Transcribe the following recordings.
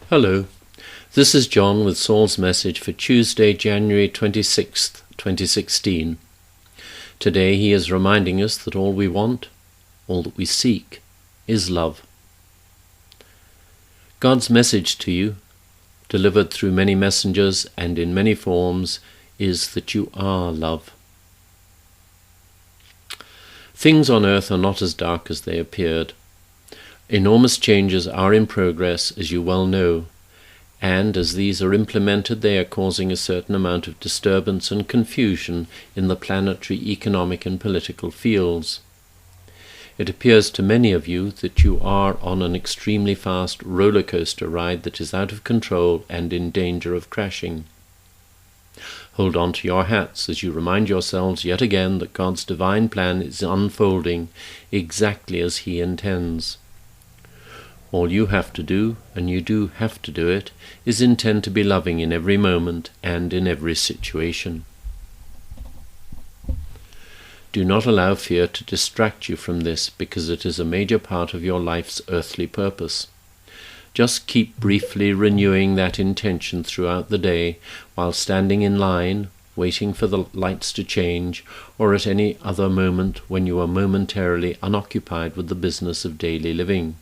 Hello, this is John with Saul's message for Tuesday, January 26th, 2016. Today he is reminding us that all we want, all that we seek, is love. God's message to you, delivered through many messengers and in many forms, is that you are love. Things on earth are not as dark as they appeared. Enormous changes are in progress, as you well know, and as these are implemented, they are causing a certain amount of disturbance and confusion in the planetary economic and political fields. It appears to many of you that you are on an extremely fast roller coaster ride that is out of control and in danger of crashing. Hold on to your hats as you remind yourselves yet again that God's divine plan is unfolding exactly as He intends. All you have to do, and you do have to do it, is intend to be loving in every moment and in every situation. Do not allow fear to distract you from this, because it is a major part of your life's earthly purpose. Just keep briefly renewing that intention throughout the day, while standing in line, waiting for the lights to change, or at any other moment when you are momentarily unoccupied with the business of daily living.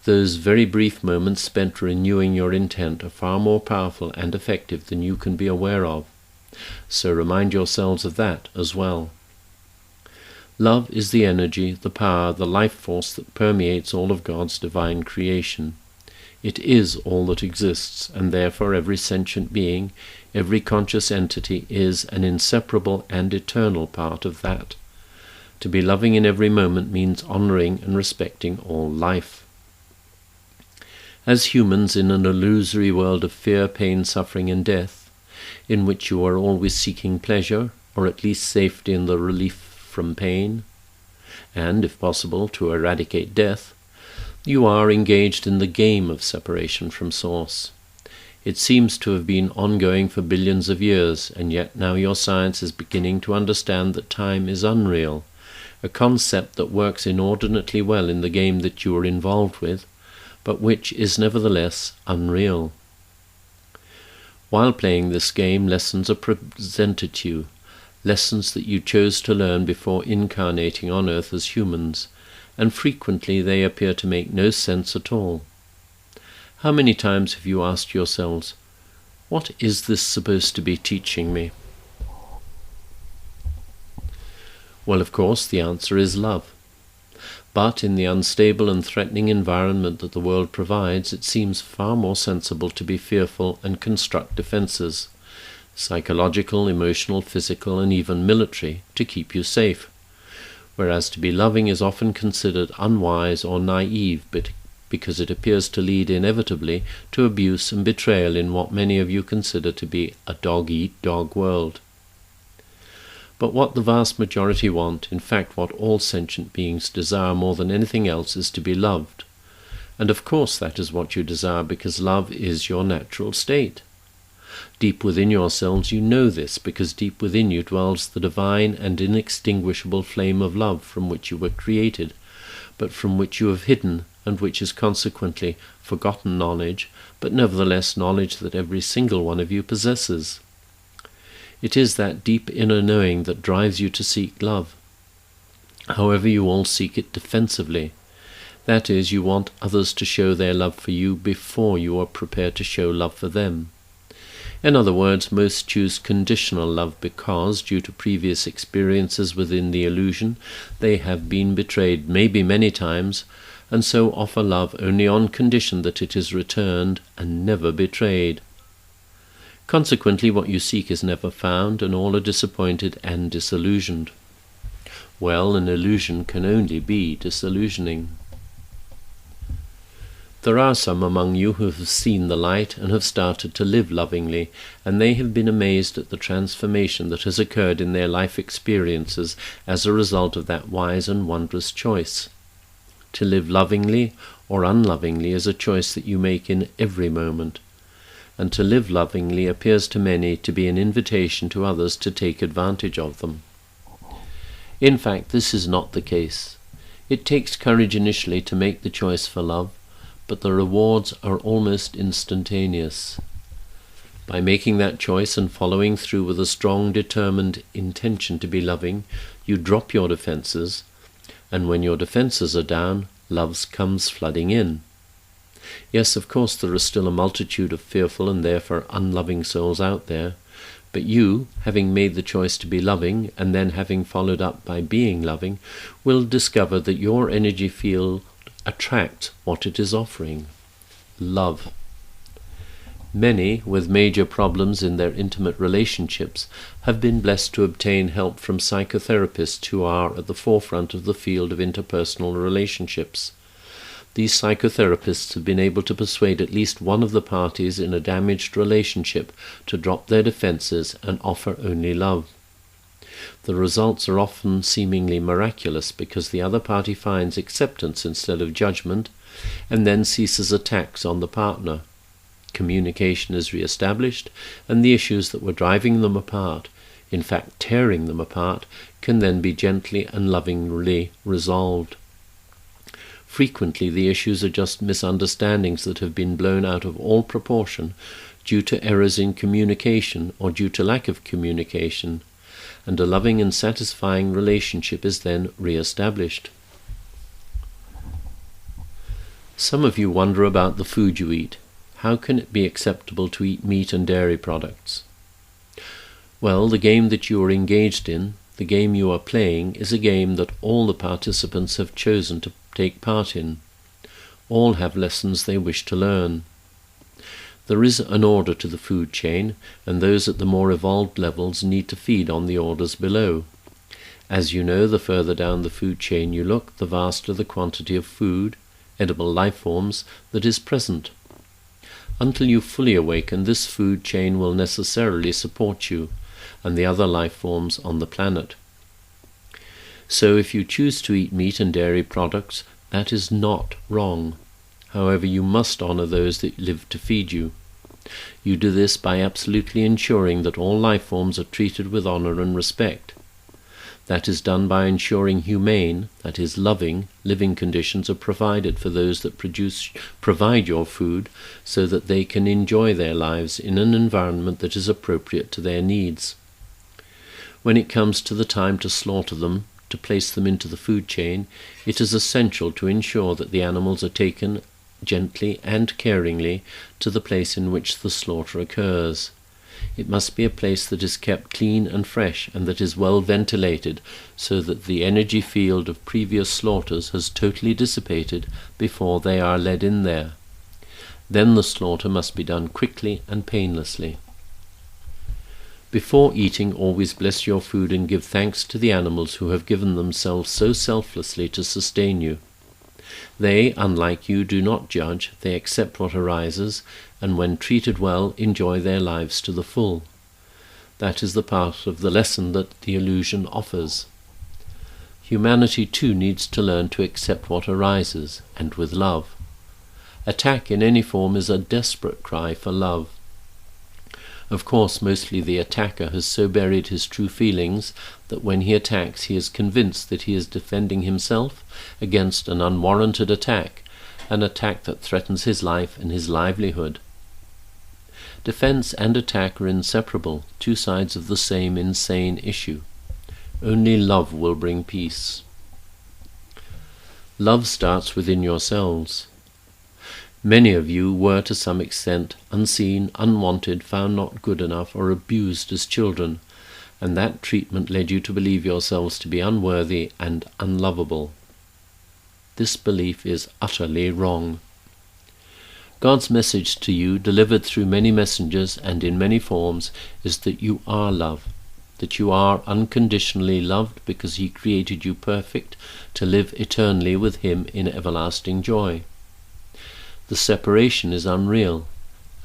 Those very brief moments spent renewing your intent are far more powerful and effective than you can be aware of. So remind yourselves of that as well. Love is the energy, the power, the life force that permeates all of God's divine creation. It is all that exists, and therefore every sentient being, every conscious entity is an inseparable and eternal part of that. To be loving in every moment means honoring and respecting all life. As humans in an illusory world of fear, pain, suffering, and death, in which you are always seeking pleasure, or at least safety in the relief from pain, and, if possible, to eradicate death, you are engaged in the game of separation from Source. It seems to have been ongoing for billions of years, and yet now your science is beginning to understand that time is unreal, a concept that works inordinately well in the game that you are involved with, but which is nevertheless unreal. While playing this game, lessons are presented to you, lessons that you chose to learn before incarnating on earth as humans, and frequently they appear to make no sense at all. How many times have you asked yourselves, what is this supposed to be teaching me? Well, of course, the answer is love. But in the unstable and threatening environment that the world provides, it seems far more sensible to be fearful and construct defenses, psychological, emotional, physical, and even military, to keep you safe, whereas to be loving is often considered unwise or naive, because it appears to lead inevitably to abuse and betrayal in what many of you consider to be a dog-eat-dog world. But what the vast majority want, in fact what all sentient beings desire more than anything else, is to be loved. And of course that is what you desire, because love is your natural state. Deep within yourselves you know this, because deep within you dwells the divine and inextinguishable flame of love from which you were created, but from which you have hidden, and which is consequently forgotten knowledge, but nevertheless knowledge that every single one of you possesses. It is that deep inner knowing that drives you to seek love. However, you all seek it defensively. That is, you want others to show their love for you before you are prepared to show love for them. In other words, most choose conditional love because, due to previous experiences within the illusion, they have been betrayed maybe many times, and so offer love only on condition that it is returned and never betrayed. Consequently, what you seek is never found, and all are disappointed and disillusioned. Well, an illusion can only be disillusioning. There are some among you who have seen the light and have started to live lovingly, and they have been amazed at the transformation that has occurred in their life experiences as a result of that wise and wondrous choice. To live lovingly or unlovingly is a choice that you make in every moment. And to live lovingly appears to many to be an invitation to others to take advantage of them. In fact, this is not the case. It takes courage initially to make the choice for love, but the rewards are almost instantaneous. By making that choice and following through with a strong, determined intention to be loving, you drop your defenses, and when your defenses are down, love comes flooding in. Yes, of course, there are still a multitude of fearful and therefore unloving souls out there, but you, having made the choice to be loving, and then having followed up by being loving, will discover that your energy field attracts what it is offering: love. Many, with major problems in their intimate relationships, have been blessed to obtain help from psychotherapists who are at the forefront of the field of interpersonal relationships. These psychotherapists have been able to persuade at least one of the parties in a damaged relationship to drop their defenses and offer only love. The results are often seemingly miraculous because the other party finds acceptance instead of judgment, and then ceases attacks on the partner. Communication is re-established, and the issues that were driving them apart, in fact tearing them apart, can then be gently and lovingly resolved. Frequently the issues are just misunderstandings that have been blown out of all proportion due to errors in communication or due to lack of communication, and a loving and satisfying relationship is then re-established. Some of you wonder about the food you eat. How can it be acceptable to eat meat and dairy products? Well, the game that you are engaged in, the game you are playing, is a game that all the participants have chosen to take part in. All have lessons they wish to learn. There is an order to the food chain, and those at the more evolved levels need to feed on the orders below. As you know, the further down the food chain you look, the vaster the quantity of food, edible life forms, that is present. Until you fully awaken, this food chain will necessarily support you and the other life forms on the planet. So if you choose to eat meat and dairy products, that is not wrong. However, you must honor those that live to feed you. You do this by absolutely ensuring that all life forms are treated with honor and respect. That is done by ensuring humane, that is loving, living conditions are provided for those that provide your food so that they can enjoy their lives in an environment that is appropriate to their needs. When it comes to the time to slaughter them, to place them into the food chain, it is essential to ensure that the animals are taken gently and caringly to the place in which the slaughter occurs. It must be a place that is kept clean and fresh and that is well ventilated so that the energy field of previous slaughters has totally dissipated before they are led in there. Then the slaughter must be done quickly and painlessly. Before eating, always bless your food and give thanks to the animals who have given themselves so selflessly to sustain you. They, unlike you, do not judge, they accept what arises, and when treated well, enjoy their lives to the full. That is the part of the lesson that the illusion offers. Humanity too needs to learn to accept what arises, and with love. Attack in any form is a desperate cry for love. Of course, mostly the attacker has so buried his true feelings that when he attacks he is convinced that he is defending himself against an unwarranted attack, an attack that threatens his life and his livelihood. Defense and attack are inseparable, two sides of the same insane issue. Only love will bring peace. Love starts within yourselves. Many of you were to some extent unseen, unwanted, found not good enough, or abused as children, and that treatment led you to believe yourselves to be unworthy and unlovable. This belief is utterly wrong. God's message to you, delivered through many messengers and in many forms, is that you are love, that you are unconditionally loved because He created you perfect to live eternally with Him in everlasting joy. The separation is unreal,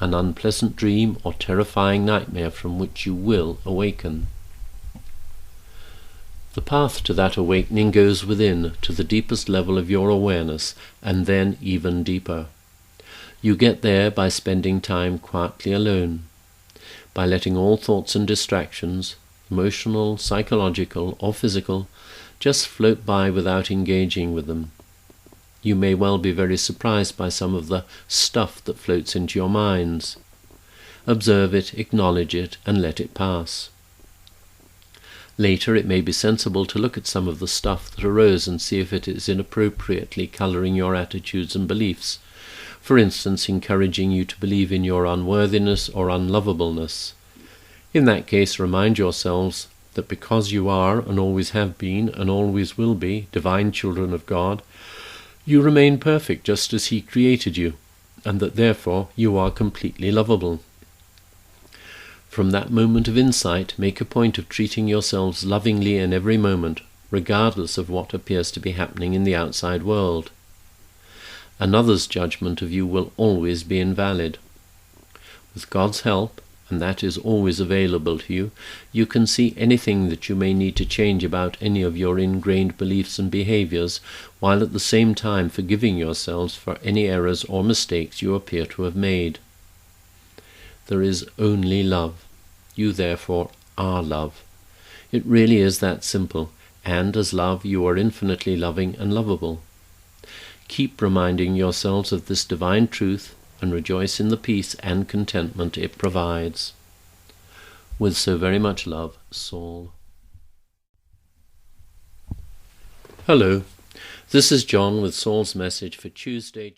an unpleasant dream or terrifying nightmare from which you will awaken. The path to that awakening goes within, to the deepest level of your awareness, and then even deeper. You get there by spending time quietly alone, by letting all thoughts and distractions, emotional, psychological, or physical, just float by without engaging with them. you may well be very surprised by some of the stuff that floats into your minds. Observe it, acknowledge it, and let it pass. Later it may be sensible to look at some of the stuff that arose and see if it is inappropriately colouring your attitudes and beliefs, for instance, encouraging you to believe in your unworthiness or unlovableness. In that case, remind yourselves that because you are, and always have been, and always will be, divine children of God, you remain perfect just as He created you, and that therefore you are completely lovable. From that moment of insight, make a point of treating yourselves lovingly in every moment, regardless of what appears to be happening in the outside world. Another's judgment of you will always be invalid. With God's help, and that is always available to you, you can see anything that you may need to change about any of your ingrained beliefs and behaviors, while at the same time forgiving yourselves for any errors or mistakes you appear to have made. There is only love. You therefore are love. It really is that simple, and as love you are infinitely loving and lovable. Keep reminding yourselves of this divine truth and rejoice in the peace and contentment it provides. With so very much love, Saul. Hello, this is John with Saul's message for Tuesday,